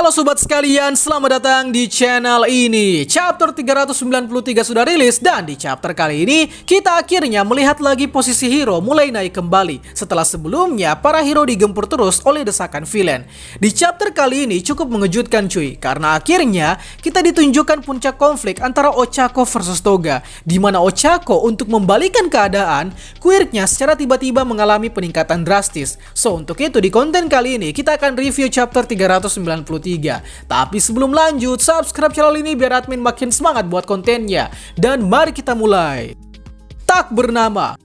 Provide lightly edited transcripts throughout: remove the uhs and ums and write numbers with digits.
Halo sobat sekalian, selamat datang di channel ini. Chapter 393 sudah rilis dan di chapter kali ini kita akhirnya melihat lagi posisi hero mulai naik kembali setelah sebelumnya para hero digempur terus oleh desakan villain. Di chapter kali ini cukup mengejutkan cuy, karena akhirnya kita ditunjukkan puncak konflik antara Ochako versus Toga, di mana Ochako untuk membalikan keadaan, quirknya secara tiba-tiba mengalami peningkatan drastis. So untuk itu di konten kali ini kita akan review chapter 393. Tapi sebelum lanjut, subscribe channel ini biar admin makin semangat buat kontennya. Dan mari kita mulai. Tak bernama.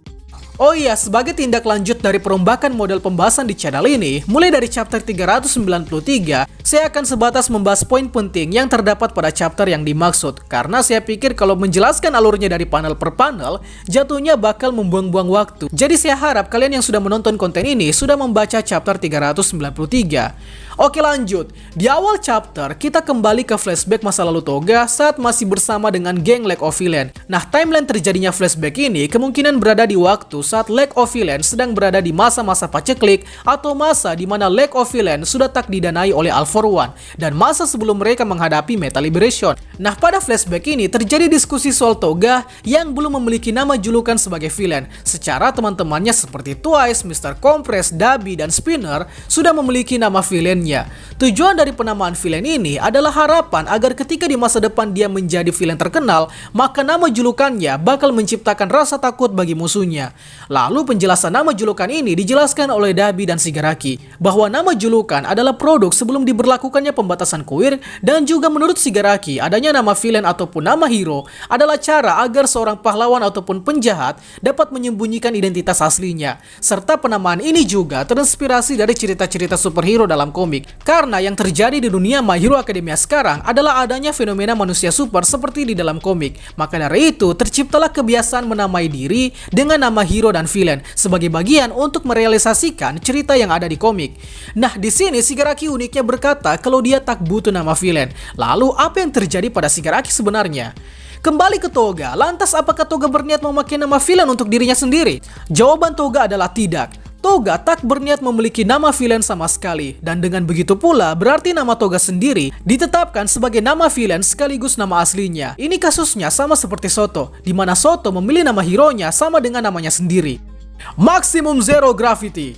Oh iya, sebagai tindak lanjut dari perombakan model pembahasan di channel ini, mulai dari chapter 393, saya akan sebatas membahas poin penting yang terdapat pada chapter yang dimaksud. Karena saya pikir kalau menjelaskan alurnya dari panel per panel, jatuhnya bakal membuang-buang waktu. Jadi saya harap kalian yang sudah menonton konten ini sudah membaca chapter 393. Oke lanjut, di awal chapter kita kembali ke flashback masa lalu Toga saat masih bersama dengan geng Lake of Villain. Nah, timeline terjadinya flashback ini kemungkinan berada di waktu saat Lake of Villain sedang berada di masa-masa paceklik atau masa di mana Lake of Villain sudah tak didanai oleh All For One dan masa sebelum mereka menghadapi Meta Liberation. Nah, pada flashback ini terjadi diskusi soal Toga yang belum memiliki nama julukan sebagai villain. Secara teman-temannya seperti Twice, Mr. Compress, Dabi, dan Spinner sudah memiliki nama villain. Tujuan dari penamaan villain ini adalah harapan agar ketika di masa depan dia menjadi villain terkenal, maka nama julukannya bakal menciptakan rasa takut bagi musuhnya. Lalu penjelasan nama julukan ini dijelaskan oleh Dabi dan Shigaraki, bahwa nama julukan adalah produk sebelum diberlakukannya pembatasan queer, dan juga menurut Shigaraki adanya nama villain ataupun nama hero adalah cara agar seorang pahlawan ataupun penjahat dapat menyembunyikan identitas aslinya. Serta penamaan ini juga terinspirasi dari cerita-cerita superhero dalam komik. Karena yang terjadi di dunia My Hero Academia sekarang adalah adanya fenomena manusia super seperti di dalam komik. Maka dari itu terciptalah kebiasaan menamai diri dengan nama hero dan villain sebagai bagian untuk merealisasikan cerita yang ada di komik. Nah, di sini Shigaraki uniknya berkata kalau dia tak butuh nama villain. Lalu apa yang terjadi pada Shigaraki sebenarnya? Kembali ke Toga, lantas apakah Toga berniat memakai nama villain untuk dirinya sendiri? Jawaban Toga adalah tidak. Toga tak berniat memiliki nama villain sama sekali, dan dengan begitu pula berarti nama Toga sendiri ditetapkan sebagai nama villain sekaligus nama aslinya. Ini kasusnya sama seperti Soto, di mana Soto memilih nama hero-nya sama dengan namanya sendiri. Maximum Zero Gravity.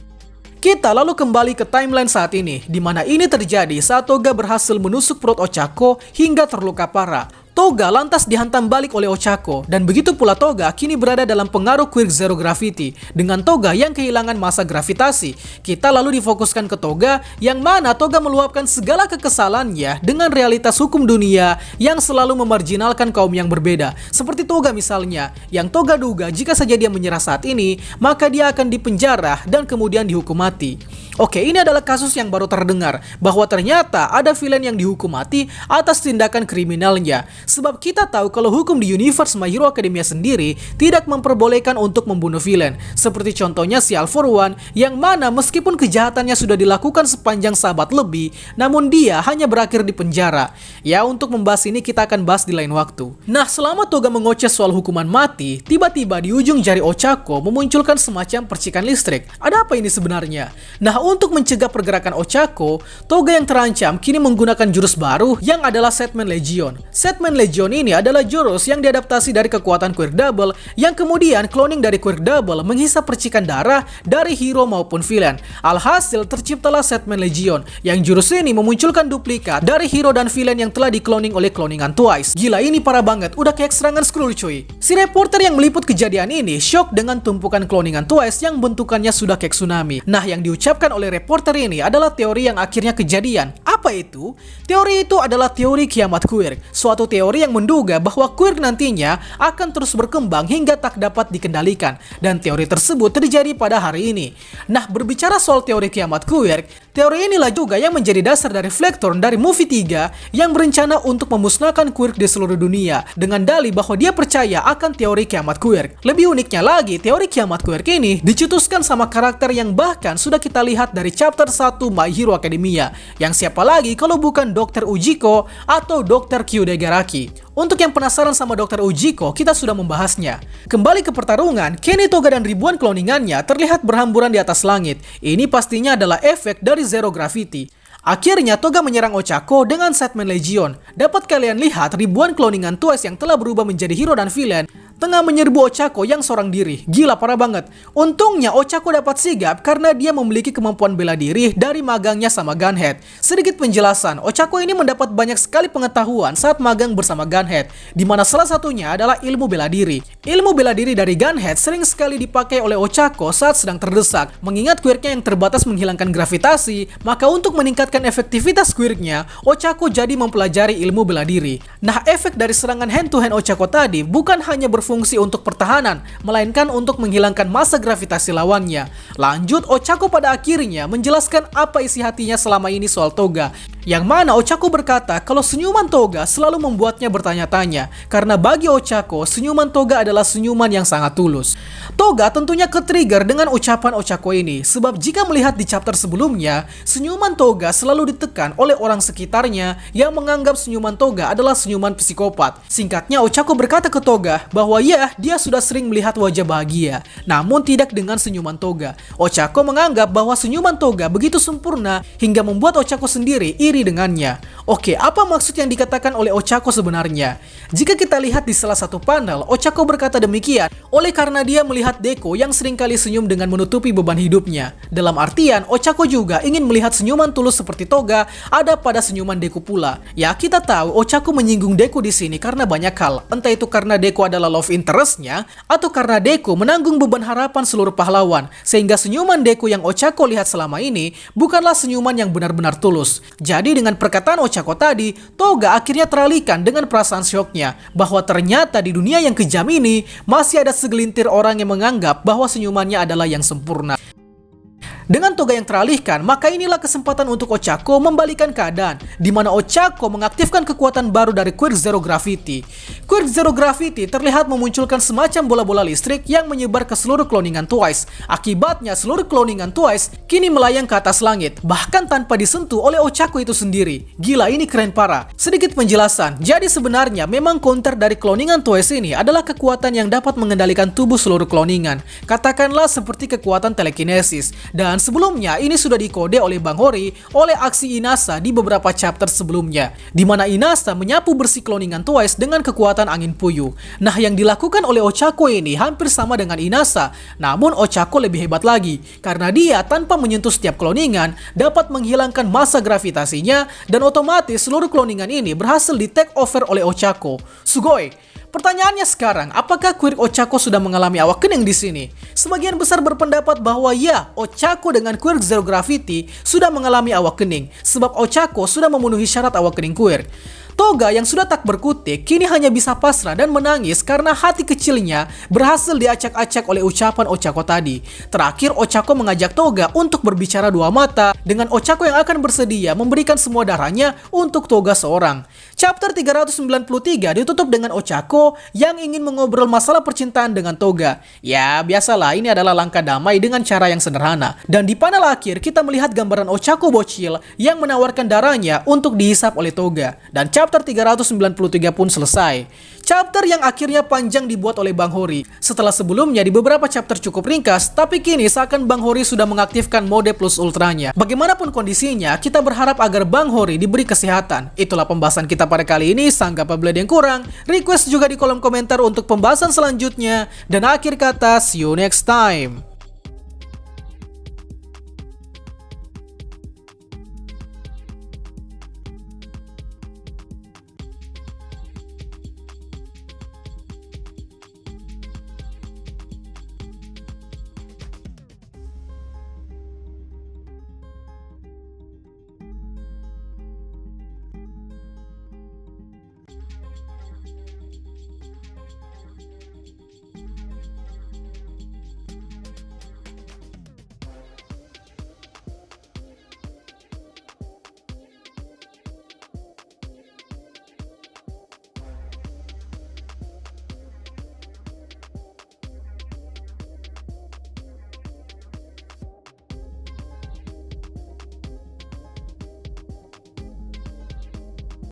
Kita lalu kembali ke timeline saat ini, di mana ini terjadi saat Toga berhasil menusuk perut Ochako hingga terluka parah. Toga lantas dihantam balik oleh Ochako, dan begitu pula Toga kini berada dalam pengaruh quirk Zero Gravity dengan Toga yang kehilangan massa gravitasi. Kita lalu difokuskan ke Toga, yang mana Toga meluapkan segala kekesalannya dengan realitas hukum dunia yang selalu memarginalkan kaum yang berbeda. Seperti Toga misalnya, yang Toga duga jika saja dia menyerah saat ini, maka dia akan dipenjara dan kemudian dihukum mati. Oke, ini adalah kasus yang baru terdengar, bahwa ternyata ada villain yang dihukum mati atas tindakan kriminalnya. Sebab kita tahu kalau hukum di universe My Hero Academia sendiri tidak memperbolehkan untuk membunuh villain. Seperti contohnya si All For One, yang mana meskipun kejahatannya sudah dilakukan sepanjang sahabat lebih, namun dia hanya berakhir di penjara. Ya, untuk membahas ini kita akan bahas di lain waktu. Nah, selama Toga mengoceh soal hukuman mati, tiba-tiba di ujung jari Ochako memunculkan semacam percikan listrik. Ada apa ini sebenarnya? Nah, untuk mencegah pergerakan Ochako, Toga yang terancam kini menggunakan jurus baru yang adalah Setman Legion. Setman Legion ini adalah jurus yang diadaptasi dari kekuatan Quirk Double, yang kemudian cloning dari Quirk Double menghisap percikan darah dari hero maupun villain. Alhasil terciptalah Setman Legion, yang jurus ini memunculkan duplikat dari hero dan villain yang telah dikloning oleh cloningan Twice. Gila, ini parah banget, udah kayak serangan Skrull cuy. Si reporter yang meliput kejadian ini shock dengan tumpukan cloningan Twice yang bentukannya sudah kayak tsunami. Nah, yang diucapkan oleh reporter ini adalah teori yang akhirnya kejadian. Apa itu? Teori itu adalah teori kiamat quirk, suatu teori yang menduga bahwa quirk nantinya akan terus berkembang hingga tak dapat dikendalikan, dan teori tersebut terjadi pada hari ini. Nah, berbicara soal teori kiamat quirk, teori inilah juga yang menjadi dasar dari Flektorn dari movie 3 yang berencana untuk memusnahkan quirk di seluruh dunia dengan dalih bahwa dia percaya akan teori kiamat quirk. Lebih uniknya lagi, teori kiamat quirk ini dicetuskan sama karakter yang bahkan sudah kita lihat dari chapter 1 My Hero Academia, yang siapa lagi kalau bukan Dr. Ujiko atau Dr. Kyudegaraki. Untuk yang penasaran sama Dr. Ujiko, kita sudah membahasnya. Kembali ke pertarungan, Kenny, Toga, dan ribuan cloningannya terlihat berhamburan di atas langit. Ini pastinya adalah efek dari Zero Gravity. Akhirnya Toga menyerang Ochako dengan Setman Legion. Dapat kalian lihat ribuan cloningan Twice yang telah berubah menjadi hero dan villain tengah menyerbu Ochako yang seorang diri. Gila, parah banget. Untungnya Ochako dapat sigap karena dia memiliki kemampuan bela diri dari magangnya sama Gunhead. Sedikit penjelasan, Ochako ini mendapat banyak sekali pengetahuan saat magang bersama Gunhead, di mana salah satunya adalah ilmu bela diri. Ilmu bela diri dari Gunhead sering sekali dipakai oleh Ochako saat sedang terdesak. Mengingat quirknya yang terbatas menghilangkan gravitasi, maka untuk meningkatkan efektivitas quirknya, Ochako jadi mempelajari ilmu bela diri. Nah, efek dari serangan hand to hand Ochako tadi bukan hanya berfungsi untuk pertahanan, melainkan untuk menghilangkan massa gravitasi lawannya. Lanjut, Ochako pada akhirnya menjelaskan apa isi hatinya selama ini soal Toga. Yang mana Ochako berkata kalau senyuman Toga selalu membuatnya bertanya-tanya, karena bagi Ochako, senyuman Toga adalah senyuman yang sangat tulus. Toga tentunya ke-trigger dengan ucapan Ochako ini, sebab jika melihat di chapter sebelumnya, senyuman Toga selalu ditekan oleh orang sekitarnya yang menganggap senyuman Toga adalah senyuman psikopat. Singkatnya, Ochako berkata ke Toga bahwa ya, dia sudah sering melihat wajah bahagia, namun tidak dengan senyuman Toga. Ochako menganggap bahwa senyuman Toga begitu sempurna hingga membuat Ochako sendiri iri dengannya. Oke, apa maksud yang dikatakan oleh Ochako sebenarnya? Jika kita lihat di salah satu panel, Ochako berkata demikian oleh karena dia melihat Deko yang seringkali senyum dengan menutupi beban hidupnya. Dalam artian, Ochako juga ingin melihat senyuman tulus seperti Toga ada pada senyuman Deko pula. Ya, kita tahu Ochako menyinggung Deko di sini karena banyak hal. Entah itu karena Deko adalah love interest-nya atau karena Deko menanggung beban harapan seluruh pahlawan, sehingga senyuman Deko yang Ochako lihat selama ini bukanlah senyuman yang benar-benar tulus. Jadi dengan perkataan Ochako tadi, Toga akhirnya teralihkan dengan perasaan syoknya bahwa ternyata di dunia yang kejam ini masih ada segelintir orang yang menganggap bahwa senyumannya adalah yang sempurna. Dengan Toga yang teralihkan, maka inilah kesempatan untuk Ochako membalikan keadaan, di mana Ochako mengaktifkan kekuatan baru dari Quirk Zero Gravity. Quirk Zero Gravity terlihat memunculkan semacam bola-bola listrik yang menyebar ke seluruh cloningan Twice. Akibatnya seluruh cloningan Twice kini melayang ke atas langit, bahkan tanpa disentuh oleh Ochako itu sendiri. Gila, ini keren parah. Sedikit penjelasan, jadi sebenarnya memang counter dari cloningan Twice ini adalah kekuatan yang dapat mengendalikan tubuh seluruh cloningan. Katakanlah seperti kekuatan telekinesis. Dan sebelumnya ini sudah dikode oleh Bang Hori oleh aksi Inasa di beberapa chapter sebelumnya, di mana Inasa menyapu bersih cloningan Twice dengan kekuatan angin puyuh. Nah, yang dilakukan oleh Ochako ini hampir sama dengan Inasa, namun Ochako lebih hebat lagi karena dia tanpa menyentuh setiap cloningan dapat menghilangkan massa gravitasinya dan otomatis seluruh cloningan ini berhasil di take over oleh Ochako. Sugoi. Pertanyaannya sekarang, apakah Quirk Ochako sudah mengalami awak kening di sini? Sebagian besar berpendapat bahwa ya, Ochako dengan Quirk Zero Gravity sudah mengalami awak kening, sebab Ochako sudah memenuhi syarat awak kening Quirk. Toga yang sudah tak berkutik kini hanya bisa pasrah dan menangis karena hati kecilnya berhasil diacak-acak oleh ucapan Ochako tadi. Terakhir, Ochako mengajak Toga untuk berbicara dua mata dengan Ochako yang akan bersedia memberikan semua darahnya untuk Toga seorang. Chapter 393 ditutup dengan Ochako yang ingin mengobrol masalah percintaan dengan Toga. Ya, biasalah, ini adalah langkah damai dengan cara yang sederhana. Dan di panel akhir kita melihat gambaran Ochako bocil yang menawarkan darahnya untuk dihisap oleh Toga. Dan chapter 393 pun selesai. Chapter yang akhirnya panjang dibuat oleh Bang Hori. Setelah sebelumnya di beberapa chapter cukup ringkas, tapi kini seakan Bang Hori sudah mengaktifkan mode plus ultranya. Bagaimanapun kondisinya, kita berharap agar Bang Hori diberi kesehatan. Itulah pembahasan kita pada kali ini. Sanggap apabila ada yang kurang, request juga di kolom komentar untuk pembahasan selanjutnya. Dan akhir kata, see you next time.